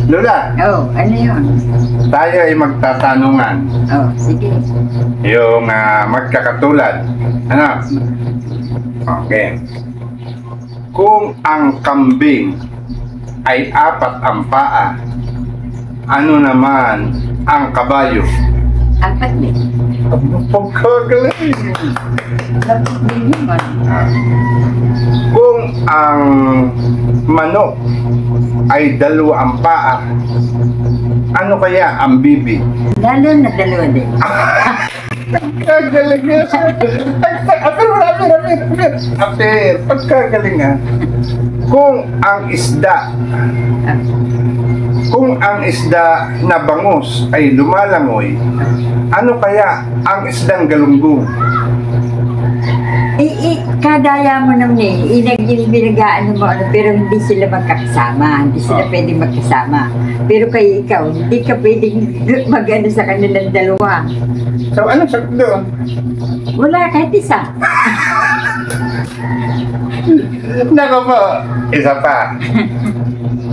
Lola, Oh, ano yun? tayo ay magtatanungan. Oh, sige. Yung magkakatulad. Ano? Okay. Kung ang kambing ay 4 ang paa, ano naman ang kabayo? 4 din. Ang pagkagaling! 4 din yun. Kung ang manok ay 2 ang paa, ano kaya ang bibi? Lalo na 2 din. Pagkagaling nga. Apir, pagkagaling nga. Kung ang isda na bangus ay lumalangoy, ano kaya ang isdang galunggong? Kadaya mo naman binagaan mo ano, pero hindi sila magkakasama, hindi sila pwedeng magkasama. Pero kayo ikaw, hindi ka pwedeng mag-ano sa kanilang 2. So, anong sagot doon? Wala, kahit isa. Nako po, isa pa.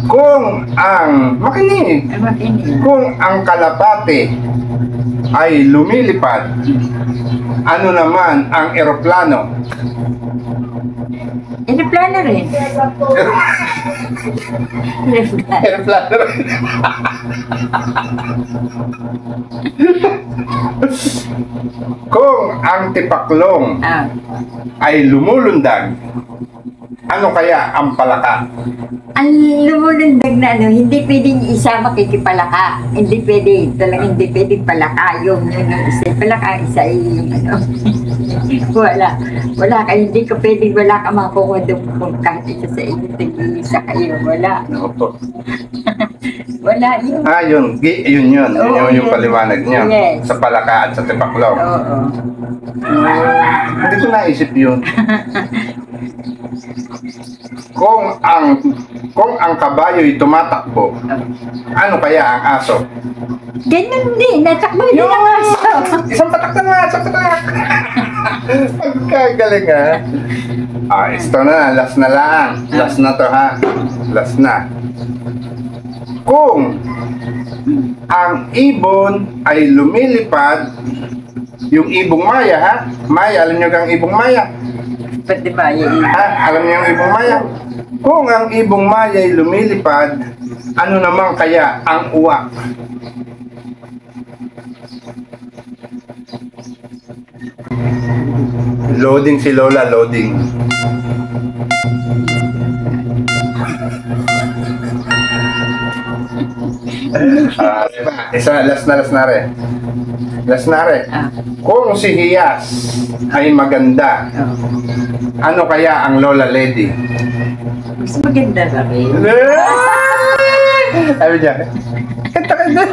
Kung ang, makinig, kung ang kalapate ay lumilipad, ano naman ang eroplano? Aeroplano rin. Eroplano rin. Kung ang tipaklong ay lumulundag, ano kaya ang palaka? Ang lumulundag na ano, hindi pwedeng isa makikipalaka. Hindi pwede, talagang hindi pwedeng palaka. Yung isa ay palaka, isa ay yung ano. Wala ka, hindi ka pwedeng, wala ka makukuha doon kung kahit isa sa inyo, tig-isa kayo, wala. Opo. Wala yun. Yun. Yun yung paliwanag niya. Yes. Sa palaka at sa tipaklong. Oo. Hindi ko naisip yun. Kung ang kabayo'y tumatakbo, ano kaya ang aso? Ganyan din, natakbo din ang aso. Isang patak na nga, Pagkagaling ha. Ito na, last na lang. Last na to ha. Last na. Kung ang ibon ay lumilipad, yung ibong maya ha? Maya, alam nyo kang ibong maya? Pwede ba yun? Alam niyo yung ibong maya? Kung ang ibong maya ay lumilipad, ano naman kaya ang uwak? Loading si Lola, loading. Isa, last na rin. Last na rin. Kung si Hiyas ay maganda, ano kaya ang Lola Lady? Mas maganda na rin. Sabi niya, kanta ka na.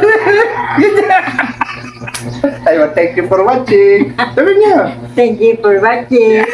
Ayun, thank you for watching. Sabi niya. Thank you for watching.